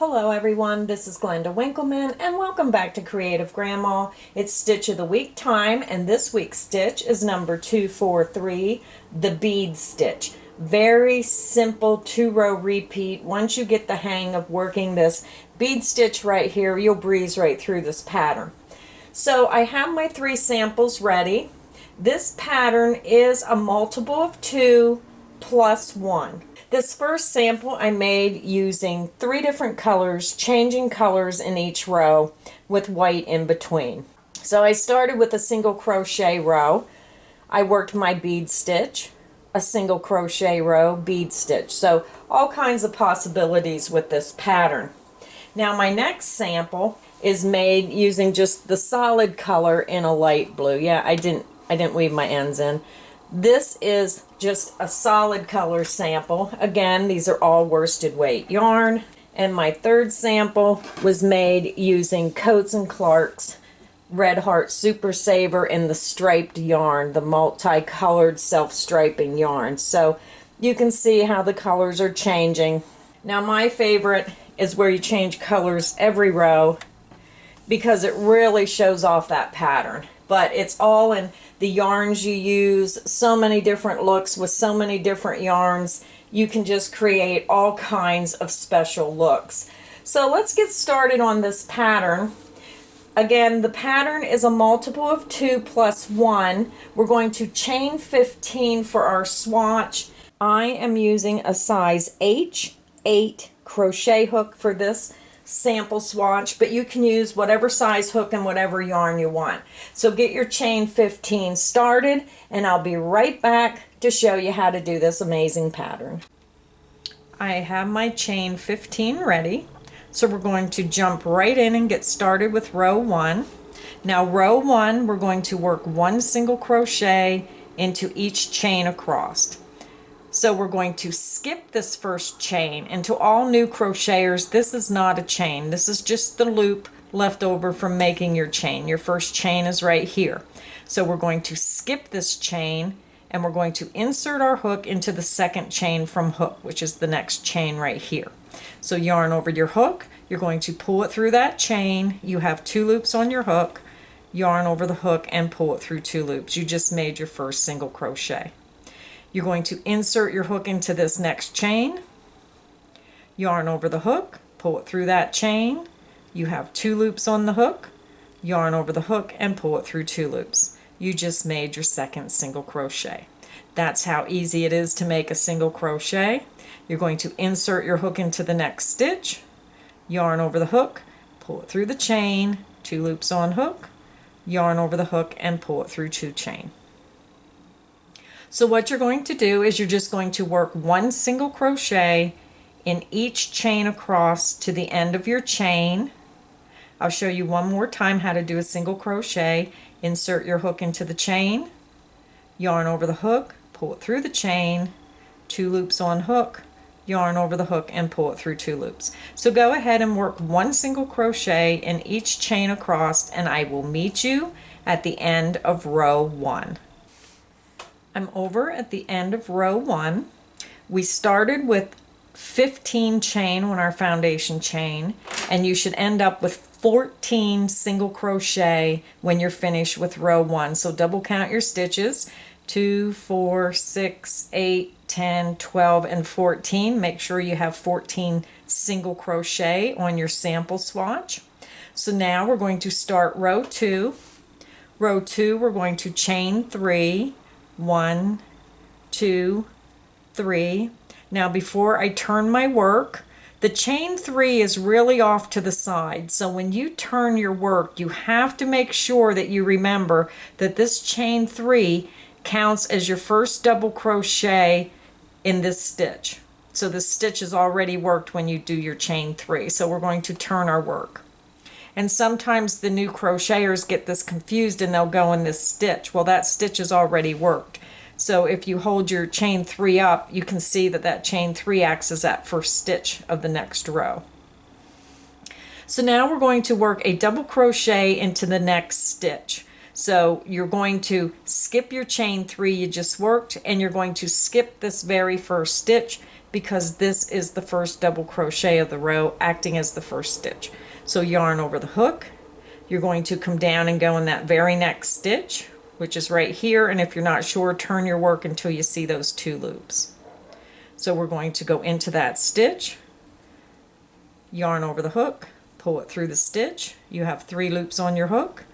Hello everyone, this is Glenda Winkleman and welcome back to Creative Grandma. It's Stitch of the Week time and this week's stitch is number 243, the bead stitch. Very simple 2-row repeat. Once you get the hang of working this bead stitch right here, you'll breeze right through this pattern. So I have my 3 samples ready. This pattern is a multiple of 2 plus 1. This first sample I made using 3 different colors, changing colors in each row with white in between. So I started with a single crochet row. I worked my bead stitch, a single crochet row, bead stitch. So all kinds of possibilities with this pattern. Now my next sample is made using just the solid color in a light blue. Yeah, I didn't weave my ends in. This is just a solid color sample. Again, these are all worsted weight yarn. And my third sample was made using Coats & Clark's Red Heart Super Saver in the striped yarn, the multicolored self-striping yarn. So you can see how the colors are changing. Now my favorite is where you change colors every row because it really shows off that pattern. But it's all in the yarns you use, so many different looks with so many different yarns. You can just create all kinds of special looks. So let's get started on this pattern. Again, the pattern is a multiple of 2 plus 1. We're going to chain 15 for our swatch. I am using a size H8 crochet hook for this sample swatch, but you can use whatever size hook and whatever yarn you want. So get your chain 15 started and I'll be right back to show you how to do this amazing pattern. I have my chain 15 ready, so we're going to jump right in and get started with row 1. Now row 1, we're going to work 1 single crochet into each chain across. So we're going to skip this first chain, and to all new crocheters, this is not a chain. This is just the loop left over from making your chain. Your first chain is right here. So we're going to skip this chain and we're going to insert our hook into the second chain from hook, which is the next chain right here. So yarn over your hook, you're going to pull it through that chain. You have 2 loops on your hook, yarn over the hook and pull it through 2 loops. You just made your first single crochet. You're going to insert your hook into this next chain, yarn over the hook, pull it through that chain. You have 2 loops on the hook, yarn over the hook and pull it through 2 loops. You just made your second single crochet. That's how easy it is to make a single crochet. You're going to insert your hook into the next stitch, yarn over the hook, pull it through the chain, 2 loops on hook, yarn over the hook and pull it through 2 chain. So what you're going to do is you're just going to work 1 single crochet in each chain across to the end of your chain. I'll show you one more time how to do a single crochet. Insert your hook into the chain, yarn over the hook, pull it through the chain, 2 loops on hook, yarn over the hook and pull it through 2 loops. So go ahead and work 1 single crochet in each chain across and I will meet you at the end of row 1. I'm over at the end of row 1. We started with 15 chain on our foundation chain, and you should end up with 14 single crochet when you're finished with row 1. So double count your stitches, 2, 4, 6, 8, 10, 12, and 14. Make sure you have 14 single crochet on your sample swatch. So now we're going to start row 2. Row 2, we're going to chain 3. 1, 2, 3. Now before I turn my work, the chain 3 is really off to the side. So when you turn your work, you have to make sure that you remember that this chain 3 counts as your first double crochet in this stitch. So the stitch is already worked when you do your chain 3. So we're going to turn our work. And sometimes the new crocheters get this confused and they'll go in this stitch. Well, that stitch is already worked. So if you hold your chain 3 up, you can see that that chain 3 acts as that first stitch of the next row. So now we're going to work a double crochet into the next stitch. So you're going to skip your chain 3 you just worked, and you're going to skip this very first stitch, because this is the first double crochet of the row, acting as the first stitch. So yarn over the hook. You're going to come down and go in that very next stitch, which is right here, and if you're not sure, turn your work until you see those 2 loops. So we're going to go into that stitch, yarn over the hook, pull it through the stitch. You have 3 loops on your hook,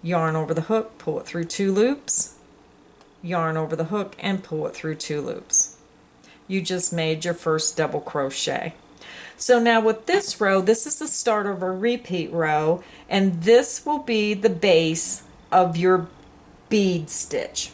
yarn over the hook, pull it through 2 loops, yarn over the hook, and pull it through 2 loops. You just made your first double crochet. So now with this row, this is the start of a repeat row, and this will be the base of your bead stitch.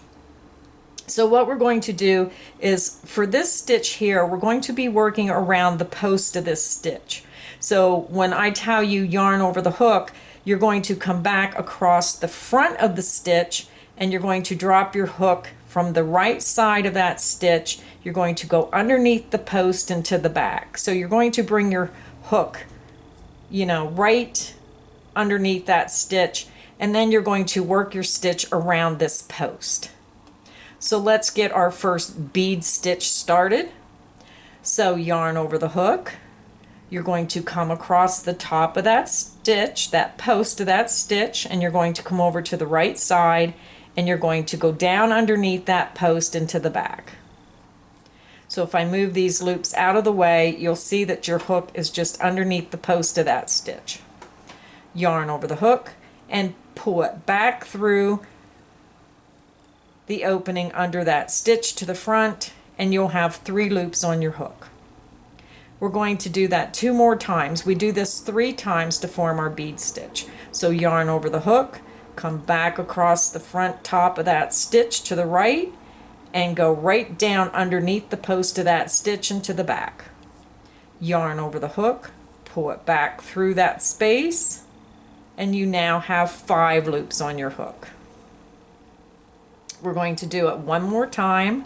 So what we're going to do is, for this stitch here, we're going to be working around the post of this stitch. So when I tell you yarn over the hook, you're going to come back across the front of the stitch, and you're going to drop your hook from the right side of that stitch. You're going to go underneath the post and to the back. So you're going to bring your hook, right underneath that stitch, and then you're going to work your stitch around this post. So let's get our first bead stitch started. So yarn over the hook. You're going to come across the top of that stitch, that post of that stitch, and you're going to come over to the right side, and you're going to go down underneath that post into the back. So if I move these loops out of the way, you'll see that your hook is just underneath the post of that stitch. Yarn over the hook and pull it back through the opening under that stitch to the front, and you'll have 3 loops on your hook. We're going to do that 2 more times. We do this 3 times to form our bead stitch. So yarn over the hook, come back across the front top of that stitch to the right, and go right down underneath the post of that stitch into the back. Yarn over the hook, pull it back through that space, and you now have 5 loops on your hook. We're going to do it 1 more time.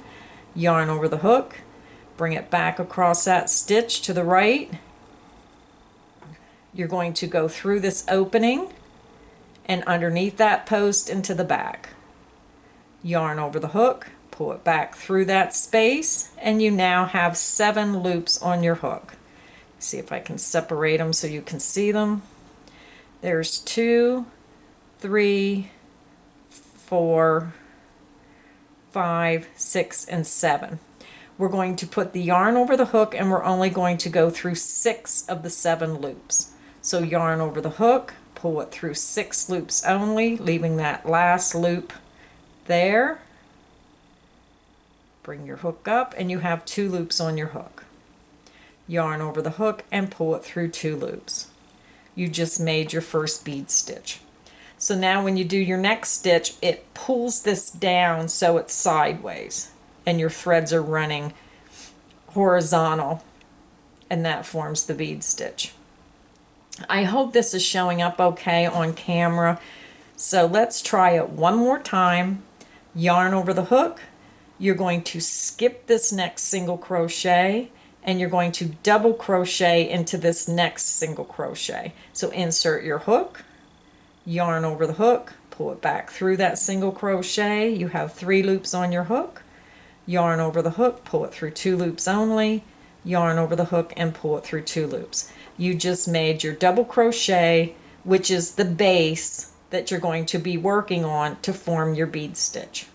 Yarn over the hook, bring it back across that stitch to the right. You're going to go through this opening and underneath that post into the back. Yarn over the hook, pull it back through that space, and you now have 7 loops on your hook. See if I can separate them so you can see them. There's 2, 3, 4, 5, 6, and 7. We're going to put the yarn over the hook, and we're only going to go through 6 of the 7 loops. So yarn over the hook, pull it through 6 loops only, leaving that last loop there. Bring your hook up, and you have 2 loops on your hook. Yarn over the hook and pull it through 2 loops. You just made your first bead stitch. So now when you do your next stitch, it pulls this down so it's sideways, and your threads are running horizontal, and that forms the bead stitch. I hope this is showing up okay on camera. So let's try it 1 more time. Yarn over the hook. You're going to skip this next single crochet, and you're going to double crochet into this next single crochet. So insert your hook, yarn over the hook, pull it back through that single crochet. You have 3 loops on your hook. Yarn over the hook, pull it through 2 loops only, yarn over the hook, and pull it through 2 loops. You just made your double crochet, which is the base that you're going to be working on to form your bead stitch.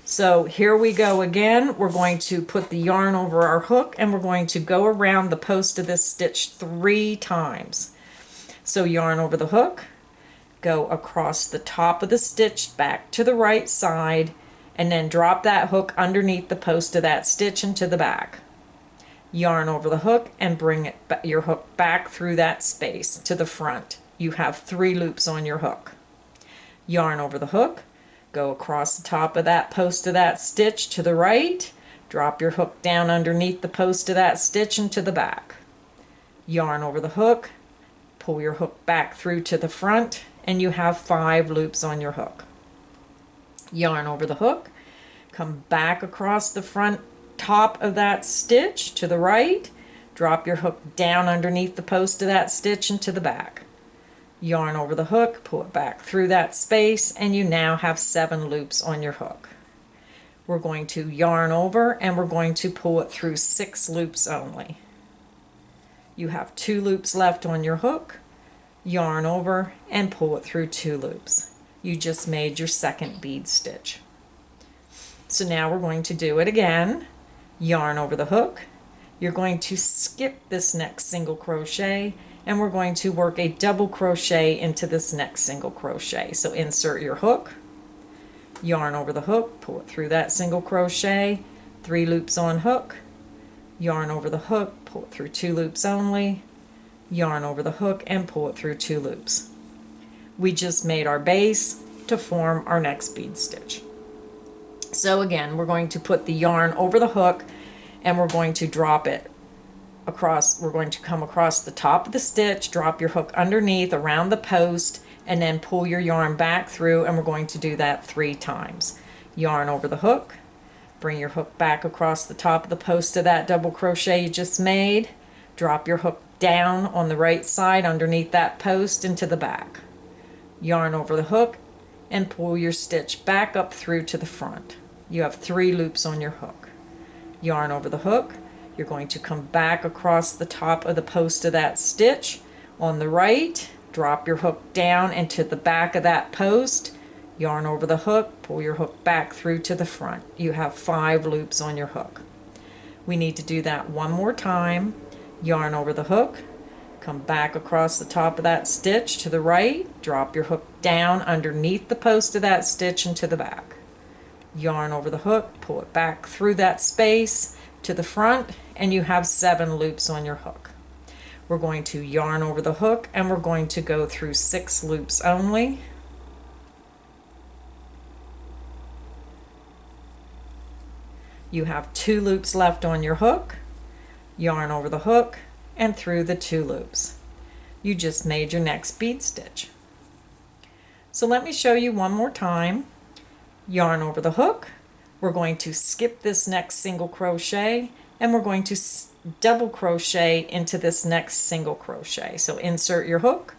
So here we go again. We're going to put the yarn over our hook, and we're going to go around the post of this stitch 3 times. So yarn over the hook, go across the top of the stitch back to the right side, and then drop that hook underneath the post of that stitch into the back. Yarn over the hook and bring your hook back through that space to the front. You have 3 loops on your hook. Yarn over the hook, go across the top of that post of that stitch to the right, drop your hook down underneath the post of that stitch into the back. Yarn over the hook, pull your hook back through to the front, and you have 5 loops on your hook. Yarn over the hook, come back across the front top of that stitch to the right, drop your hook down underneath the post of that stitch into the back. Yarn over the hook, pull it back through that space, and you now have 7 loops on your hook. We're going to yarn over and we're going to pull it through 6 loops only. You have 2 loops left on your hook, yarn over and pull it through 2 loops. You just made your second bead stitch. So now we're going to do it again. Yarn over the hook. You're going to skip this next single crochet and we're going to work a double crochet into this next single crochet. So insert your hook, yarn over the hook, pull it through that single crochet, 3 loops on hook, yarn over the hook, pull it through 2 loops only, yarn over the hook and pull it through 2 loops. We just made our base to form our next bead stitch. So again, we're going to put the yarn over the hook and we're going to drop it across. We're going to come across the top of the stitch, drop your hook underneath around the post, and then pull your yarn back through, and we're going to do that 3 times. Yarn over the hook, bring your hook back across the top of the post of that double crochet you just made, drop your hook down on the right side underneath that post into the back. Yarn over the hook and pull your stitch back up through to the front. You have 3 loops on your hook. Yarn over the hook, you're going to come back across the top of the post of that stitch on the right, drop your hook down into the back of that post, yarn over the hook, pull your hook back through to the front. You have 5 loops on your hook. We need to do that one more time. Yarn over the hook, come back across the top of that stitch to the right, drop your hook down underneath the post of that stitch into the back. Yarn over the hook, pull it back through that space to the front, and you have 7 loops on your hook. We're going to yarn over the hook and we're going to go through 6 loops only. You have 2 loops left on your hook. Yarn over the hook and through the 2 loops. You just made your next bead stitch. So let me show you one more time. Yarn over the hook. We're going to skip this next single crochet and we're going to double crochet into this next single crochet. So insert your hook,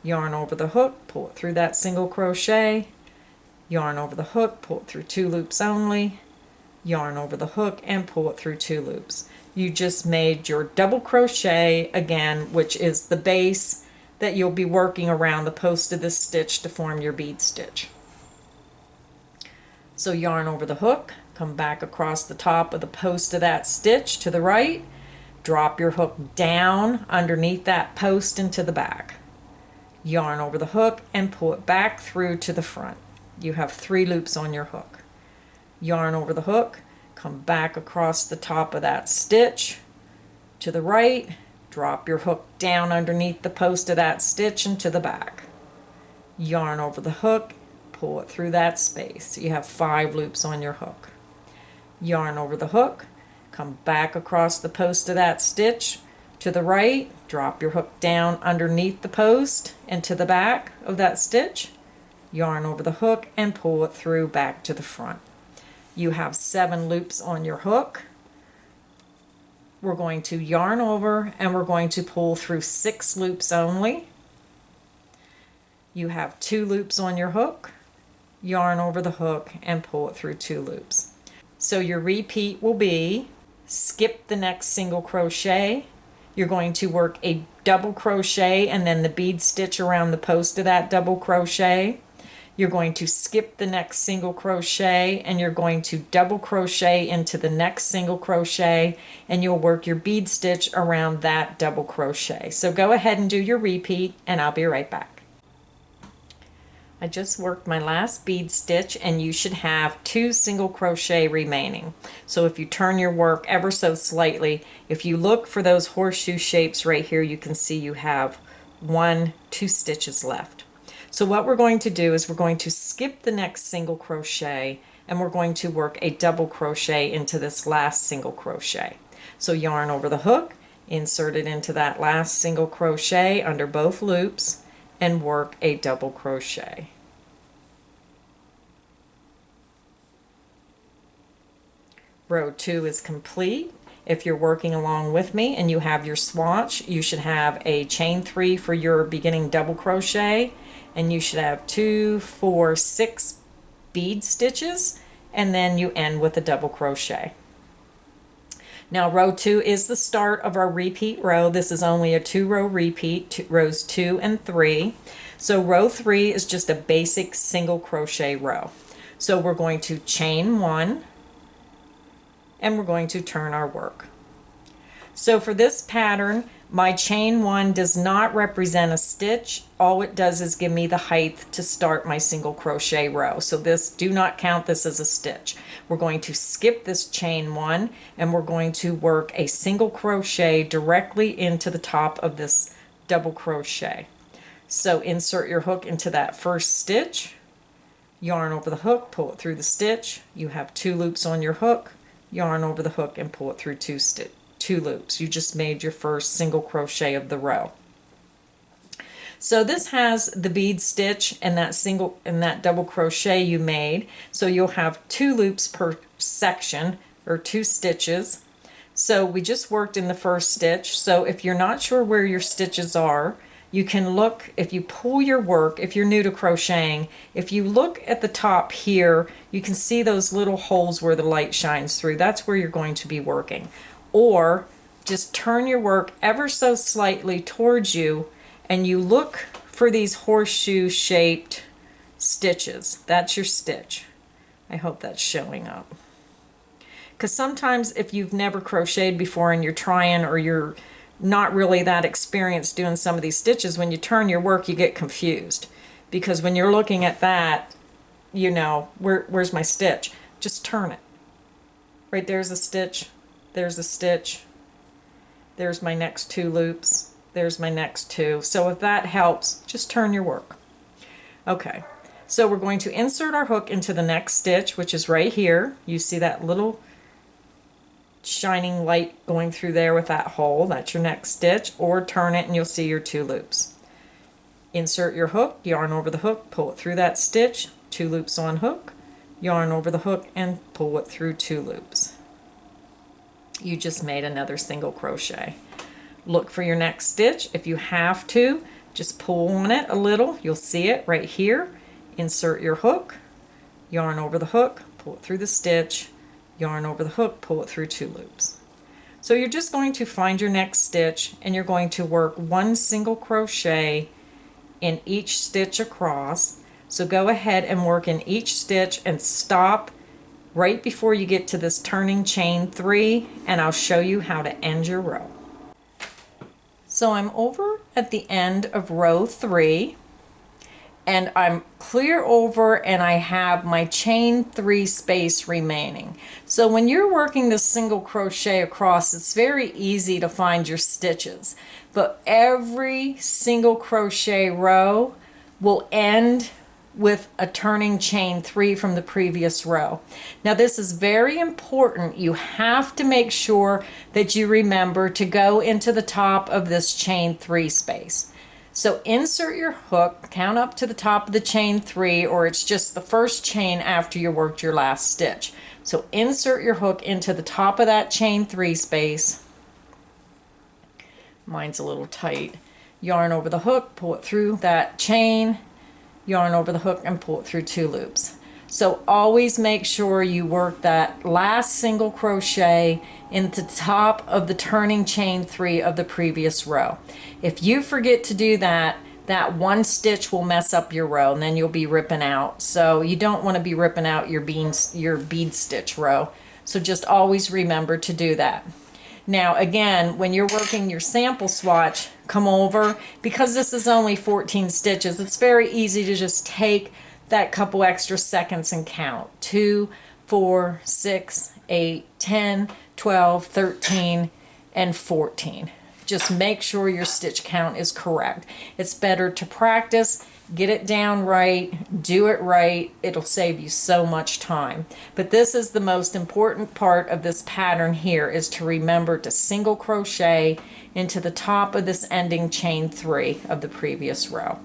yarn over the hook, pull it through that single crochet, yarn over the hook, pull it through 2 loops only, yarn over the hook and pull it through 2 loops. You just made your double crochet again, which is the base that you'll be working around the post of this stitch to form your bead stitch. So yarn over the hook, come back across the top of the post of that stitch to the right, drop your hook down underneath that post into the back. Yarn over the hook and pull it back through to the front. You have 3 loops on your hook. Yarn over the hook, come back across the top of that stitch to the right, drop your hook down underneath the post of that stitch into the back. Yarn over the hook, pull it through that space. You have 5 loops on your hook. Yarn over the hook, come back across the post of that stitch to the right, drop your hook down underneath the post into the back of that stitch, yarn over the hook and pull it through back to the front. You have 7 loops on your hook. We're going to yarn over and we're going to pull through 6 loops only. You have 2 loops on your hook, yarn over the hook and pull it through 2 loops. So your repeat will be skip the next single crochet. You're going to work a double crochet and then the bead stitch around the post of that double crochet. You're going to skip the next single crochet and you're going to double crochet into the next single crochet and you'll work your bead stitch around that double crochet. So go ahead and do your repeat and I'll be right back. I just worked my last bead stitch and you should have 2 single crochet remaining. So if you turn your work ever so slightly, if you look for those horseshoe shapes right here, you can see you have 2 stitches left. So what we're going to do is we're going to skip the next single crochet and we're going to work a double crochet into this last single crochet. So yarn over the hook, insert it into that last single crochet under both loops, and work a double crochet. Row 2 is complete. If you're working along with me and you have your swatch, you should have a chain 3 for your beginning double crochet, and you should have 2, 4, 6 bead stitches and then you end with a double crochet. Now row 2 is the start of our repeat row. This is only a 2-row repeat, rows 2 and 3. So row 3 is just a basic single crochet row. So we're going to chain 1 and we're going to turn our work. So for this pattern, my chain 1 does not represent a stitch. All it does is give me the height to start my single crochet row. So this, do not count this as a stitch. We're going to skip this chain 1 and we're going to work a single crochet directly into the top of this double crochet. So insert your hook into that first stitch, yarn over the hook, pull it through the stitch. You have 2 loops on your hook, yarn over the hook and pull it through 2 loops. You just made your first single crochet of the row. So this has the bead stitch and that double crochet you made. So you'll have 2 loops per section, or 2 stitches. So we just worked in the first stitch. So if you're not sure where your stitches are, you can look, if you pull your work, if you're new to crocheting, if you look at the top here, you can see those little holes where the light shines through. That's where you're going to be working. Or just turn your work ever so slightly towards you and you look for these horseshoe shaped stitches. That's your stitch. I hope that's showing up. Because sometimes if you've never crocheted before and you're trying, or you're not really that experienced doing some of these stitches, when you turn your work you get confused. Because when you're looking at that, you know, where's my stitch? Just turn it. Right there's a stitch. There's a stitch. There's my next 2 loops. There's my next 2. So if that helps, just turn your work. Okay, so we're going to insert our hook into the next stitch, which is right here. You see that little shining light going through there with that hole. That's your next stitch. Or turn it and you'll see your 2 loops. Insert your hook, yarn over the hook, pull it through that stitch, 2 loops on hook, yarn over the hook and pull it through 2 loops. You just made another single crochet. Look for your next stitch. If you have to, just pull on it a little. You'll see it right here. Insert your hook, yarn over the hook, pull it through the stitch, yarn over the hook, pull it through 2 loops. So you're just going to find your next stitch and you're going to work 1 single crochet in each stitch across. So go ahead and work in each stitch and stop right before you get to this turning chain 3, and I'll show you how to end your row. So I'm over at the end of row 3 and I'm clear over and I have my chain 3 space remaining. So when you're working this single crochet across, it's very easy to find your stitches, but every single crochet row will end with a turning chain 3 from the previous row. Now this is very important. You have to make sure that you remember to go into the top of this chain 3 space. So insert your hook, count up to the top of the chain 3, or it's just the first chain after you worked your last stitch. So insert your hook into the top of that chain 3 space. Mine's a little tight. Yarn over the hook, pull it through that chain, yarn over the hook and pull it through 2 loops. So always make sure you work that last single crochet into the top of the turning chain 3 of the previous row. If you forget to do that, that 1 stitch will mess up your row and then you'll be ripping out. So you don't want to be ripping out your bead stitch row. So just always remember to do that. Now again, when you're working your sample swatch, come over, because this is only 14 stitches, it's very easy to just take that couple extra seconds and count. 2, 4, 6, 8, 10, 12, 13, and 14. Just make sure your stitch count is correct. It's better to practice, get it down right, do it right. It'll save you so much time. But this is the most important part of this pattern here, is to remember to single crochet into the top of this ending chain 3 of the previous row.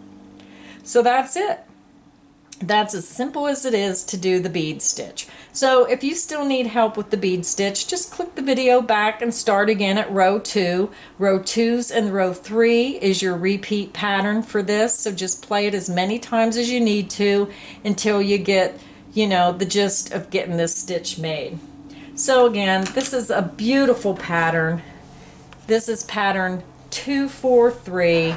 So that's it. That's as simple as it is to do the bead stitch. So if you still need help with the bead stitch, just click the video back and start again at row 2. Row 2's and row 3 is your repeat pattern for this. So just play it as many times as you need to until you get you know, the gist of getting this stitch made. So again, this is a beautiful pattern. This is pattern 243,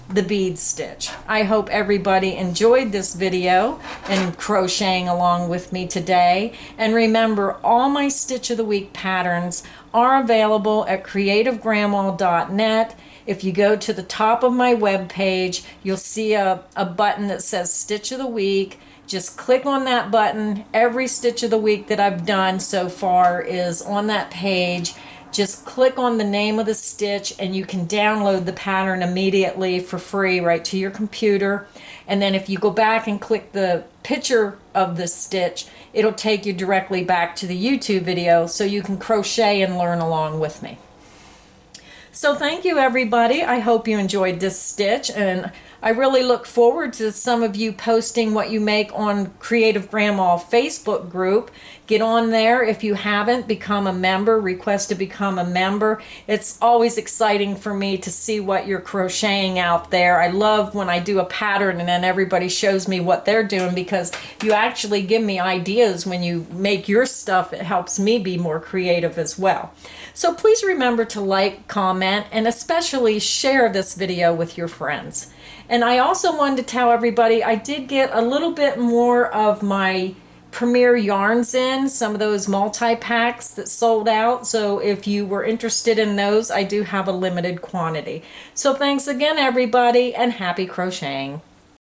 the bead stitch. I hope everybody enjoyed this video and crocheting along with me today. And remember, all my Stitch of the Week patterns are available at creativegrandma.net. If you go to the top of my webpage, you'll see a button that says Stitch of the Week. Just click on that button. Every Stitch of the Week that I've done so far is on that page. Just click on the name of the stitch and you can download the pattern immediately for free right to your computer. And then if you go back and click the picture of the stitch, it'll take you directly back to the YouTube video so you can crochet and learn along with me. So thank you, everybody. I hope you enjoyed this stitch, and I really look forward to some of you posting what you make on Creative Grandma Facebook group. Get on there if you haven't. Become a member. Request to become a member. It's always exciting for me to see what you're crocheting out there. I love when I do a pattern and then everybody shows me what they're doing, because you actually give me ideas when you make your stuff. It helps me be more creative as well. So please remember to like, comment, and especially share this video with your friends. And I also wanted to tell everybody I did get a little bit more of my Premier yarns in, some of those multi-packs that sold out. So if you were interested in those, I do have a limited quantity. So thanks again, everybody, and happy crocheting.